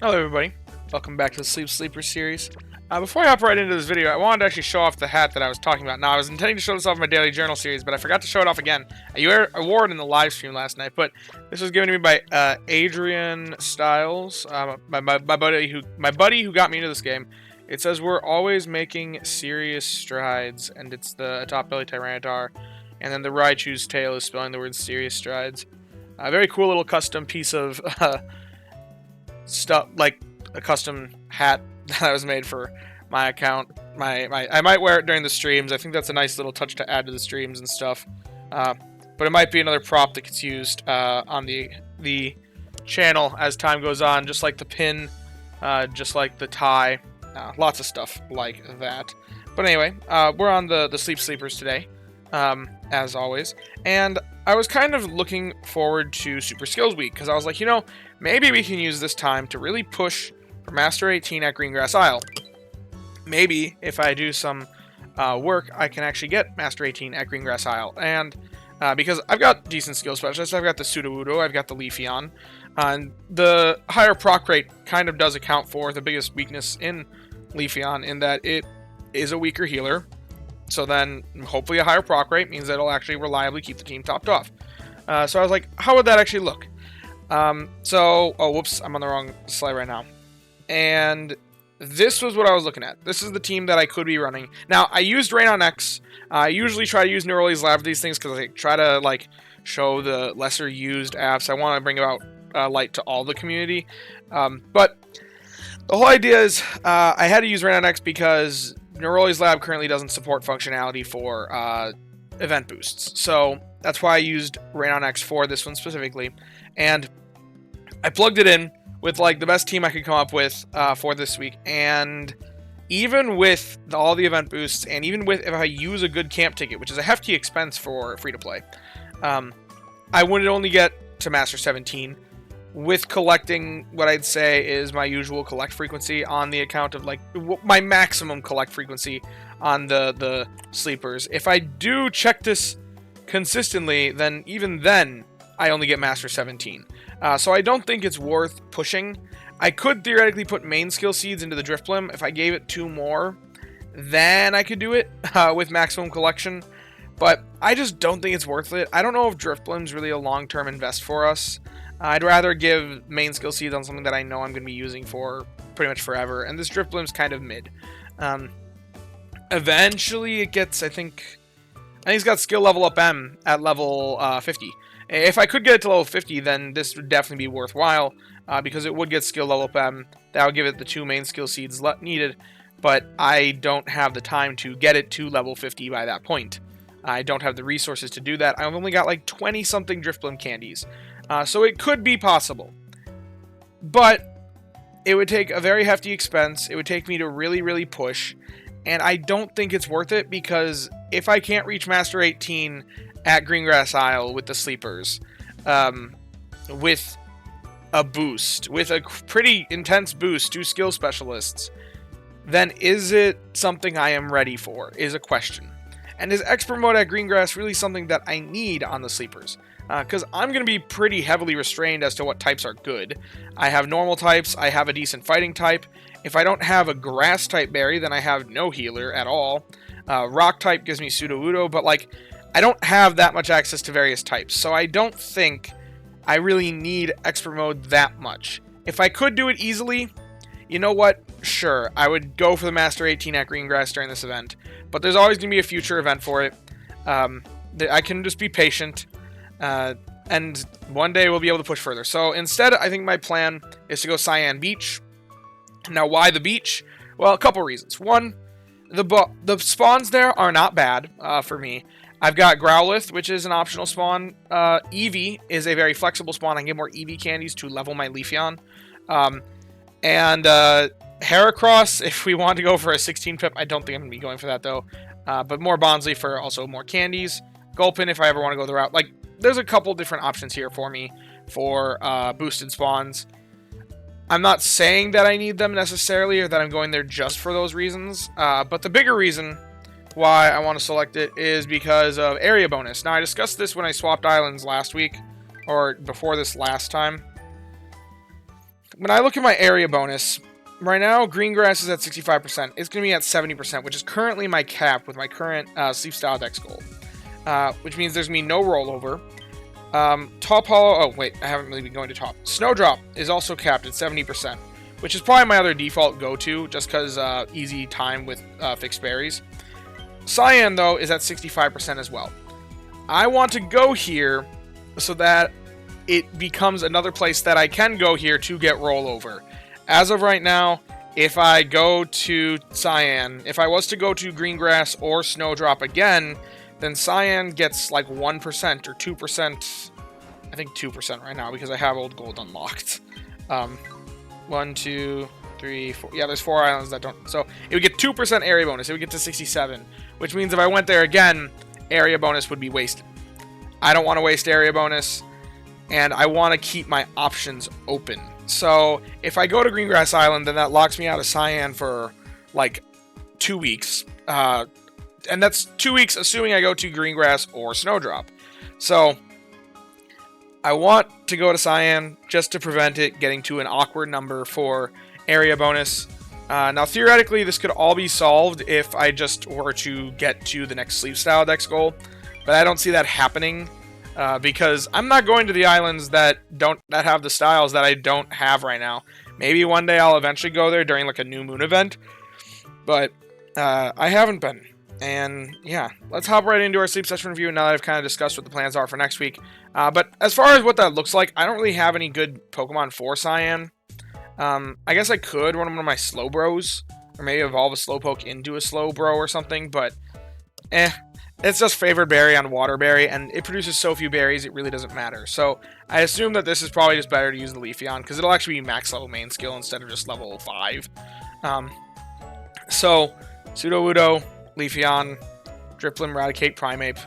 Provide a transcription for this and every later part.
Hello everybody, welcome back to the Sleep Sleeper series. Before I hop right into this video, I wanted to actually show off the hat that I was talking about. Now, I was intending to show this off in my daily journal series, but I forgot to show it off again. I wore it in the live stream last night, but this was given to me by Adrian Styles, my buddy who got me into this game. It says we're always making serious strides, and it's the top belly Tyranitar, and then the Raichu's tail is spelling the word serious strides. A very cool little custom piece of stuff, like a custom hat that was made for my account. I might wear it during the streams. I think that's a nice little touch to add to the streams and stuff. But it might be another prop that gets used on the channel as time goes on, just like the pin, just like the tie, lots of stuff like that. But anyway, we're on the Sleep Sleepers today, as always, and I was kind of looking forward to Super Skills Week, because I was like, you know, maybe we can use this time to really push for Master 18 at Greengrass Isle. Maybe, if I do some work, I can actually get Master 18 at Greengrass Isle. And because I've got decent skill specialists, I've got the Sudowoodo, I've got the Leafeon, and the higher proc rate kind of does account for the biggest weakness in Leafeon, in that it is a weaker healer. So then, hopefully a higher proc rate means that it'll actually reliably keep the team topped off. So I was like, how would that actually look? Oh, whoops, I'm on the wrong slide right now. And this was what I was looking at. This is the team that I could be running. Now, I used Rain on X. I usually try to use Neurali's Lab for these things because I try to, like, show the lesser used apps. I want to bring about light to all the community. But the whole idea is I had to use Rain on X because Neurali's Lab currently doesn't support functionality for event boosts. So that's why I used Rain on X for this one specifically. And I plugged it in with like the best team I could come up with for this week. And even with all the event boosts, and even with if I use a good camp ticket, which is a hefty expense for free-to-play, I would only get to Master 17 with collecting what I'd say is my usual collect frequency on the account of like my maximum collect frequency on the sleepers. If I do check this consistently, then even then I only get Master 17. So I don't think it's worth pushing. I could theoretically put main skill seeds into the Drifblim. If I gave it 2 more, then I could do it with maximum collection. But I just don't think it's worth it. I don't know if Drifblim's really a long-term invest for us. I'd rather give main skill seeds on something that I know I'm going to be using for pretty much forever. And this Drifblim's kind of mid. Eventually it gets, I think it's got skill level up M at level 50. If I could get it to level 50, then this would definitely be worthwhile, because it would get skill level up M. That would give it the 2 main skill seeds needed, but I don't have the time to get it to level 50 by that point. I don't have the resources to do that. I've only got like 20-something Drifblim candies. So it could be possible. But it would take a very hefty expense. It would take me to really, really push. And I don't think it's worth it, because if I can't reach Master 18 at Greengrass Isle with the sleepers, with a boost, with a pretty intense boost to skill specialists, then is it something I am ready for, is a question. And is expert mode at Greengrass really something that I need on the sleepers? Because I'm going to be pretty heavily restrained as to what types are good. I have normal types, I have a decent fighting type. If I don't have a grass type berry, then I have no healer at all. Rock type gives me Sudowoodo, but like, I don't have that much access to various types, so I don't think I really need expert mode that much. If I could do it easily, you know what? Sure, I would go for the Master 18 at Greengrass during this event, but there's always going to be a future event for it. I can just be patient, and one day we'll be able to push further. So instead, I think my plan is to go Cyan Beach. Now, why the beach? Well, a couple reasons. One, the spawns there are not bad for me. I've got Growlithe, which is an optional spawn. Eevee is a very flexible spawn. I can get more Eevee candies to level my Leafeon. And Heracross, if we want to go for a 16 pip, I don't think I'm going to be going for that, though. But more Bonsly for also more candies. Gulpin, if I ever want to go the route. Like, there's a couple different options here for me for boosted spawns. I'm not saying that I need them necessarily, or that I'm going there just for those reasons. But the bigger reason why I want to select it is because of area bonus. Now, I discussed this when I swapped islands last week, or before this last time. when I look at my area bonus, right now, green grass is at 65%. It's going to be at 70%, which is currently my cap with my current Sleep Style Dex goal. Which means there's going to be no rollover. Top Hollow, oh wait, I haven't really been going to top. Snowdrop is also capped at 70%, which is probably my other default go-to, just because easy time with fixed berries. Cyan, though, is at 65% as well. I want to go here so that it becomes another place that I can go here to get rollover. As of right now, if I go to Cyan, if I was to go to Greengrass or Snowdrop again, then Cyan gets like 1% or 2%. I think 2% right now because I have Old Gold unlocked. 1, 2, 3, 4. Yeah, there's 4 islands that don't. So it would get 2% area bonus. It would get to 67, which means if I went there again, area bonus would be wasted. I don't want to waste area bonus, and I want to keep my options open. So if I go to Greengrass Island, then that locks me out of Cyan for like 2 weeks. And that's 2 weeks assuming I go to Greengrass or Snowdrop. So I want to go to Cyan just to prevent it getting to an awkward number for area bonus. Now, theoretically, this could all be solved if I just were to get to the next Sleep Style Dex goal. But I don't see that happening because I'm not going to the islands that have the styles that I don't have right now. Maybe one day I'll eventually go there during like a new moon event. But I haven't been. And yeah, let's hop right into our sleep session review now that I've kind of discussed what the plans are for next week. But as far as what that looks like, I don't really have any good Pokemon for Cyan. I guess I could run one of my Slowbros, or maybe evolve a Slowpoke into a Slowbro or something, but it's just favored berry on water berry, and it produces so few berries, it really doesn't matter. So I assume that this is probably just better to use the Leafeon, because it'll actually be max level main skill instead of just level 5. So Sudowoodo, Leafeon, Drifblim, Raticate, Primeape,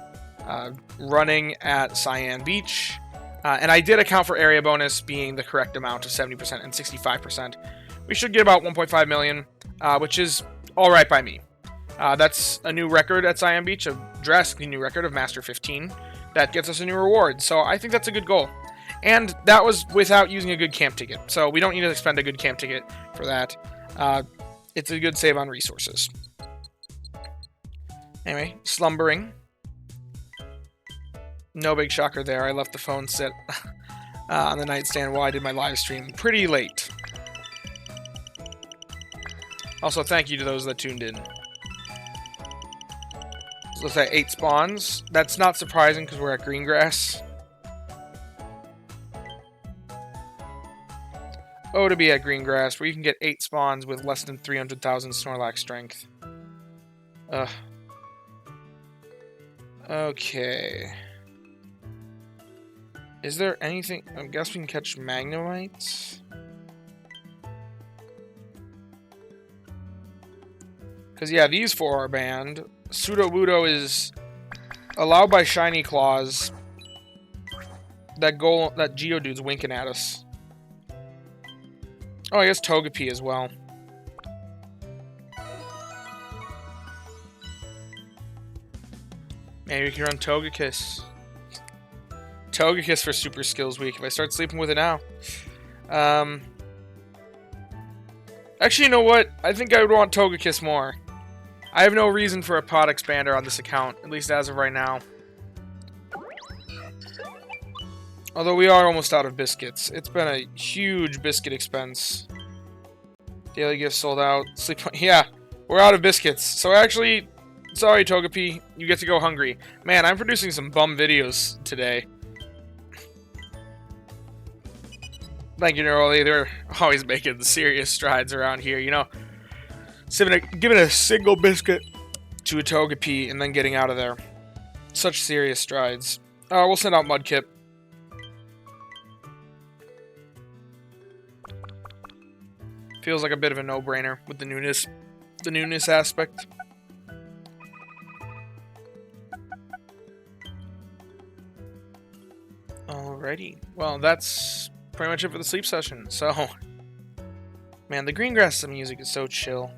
running at Cyan Beach. And I did account for area bonus being the correct amount of 70% and 65%. We should get about 1.5 million, which is alright by me. That's a new record at Cyan Beach, a drastically new record of Master 15. That gets us a new reward, so I think that's a good goal. And that was without using a good camp ticket, so we don't need to spend a good camp ticket for that. It's a good save on resources. Anyway, slumbering. No big shocker there. I left the phone sit on the nightstand while I did my live stream pretty late. Also, thank you to those that tuned in. So let's say 8 spawns. That's not surprising because we're at Greengrass. Oh, to be at Greengrass, where you can get 8 spawns with less than 300,000 Snorlax strength. Ugh. Okay. Is there anything? I guess we can catch Magnemites. Because, yeah, these 4 are banned. Sudowoodo is allowed by Shiny Claws. That Geodude's winking at us. Oh, I guess Togepi as well. Maybe we can run Togekiss. Togekiss for Super Skills Week, if I start sleeping with it now. Actually, you know what? I think I would want Togekiss more. I have no reason for a pod expander on this account, at least as of right now. Although we are almost out of biscuits. It's been a huge biscuit expense. Daily gifts sold out. Sleep. Yeah, we're out of biscuits. So actually, sorry Togepi, you get to go hungry. Man, I'm producing some bum videos today. Thank you, Neroli. They're always making serious strides around here, you know. Giving a single biscuit to a Togepi and then getting out of there. Such serious strides. We'll send out Mudkip. Feels like a bit of a no-brainer with the newness aspect. Alrighty. Well, that's pretty much it for the sleep session. So, man, the Greengrass music is so chill.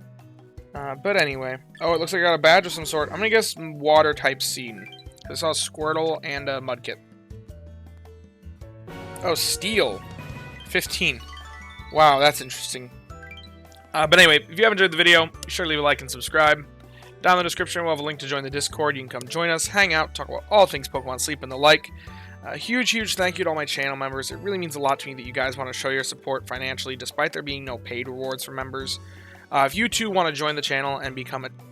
But anyway. Oh, it looks like I got a badge of some sort. I'm gonna guess water-type seed. I saw Squirtle and a Mudkip. Oh, Steel. 15. Wow, that's interesting. But anyway, if you have enjoyed the video, be sure to leave a like and subscribe. Down in the description, we'll have a link to join the Discord. You can come join us, hang out, talk about all things Pokemon Sleep and the like. Huge thank you to all my channel members. It really means a lot to me that you guys want to show your support financially, despite there being no paid rewards for members. If you too want to join the channel and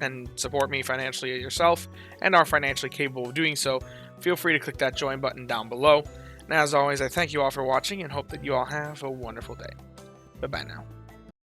and support me financially yourself, and are financially capable of doing so, feel free to click that join button down below. And as always, I thank you all for watching and hope that you all have a wonderful day. Bye-bye now.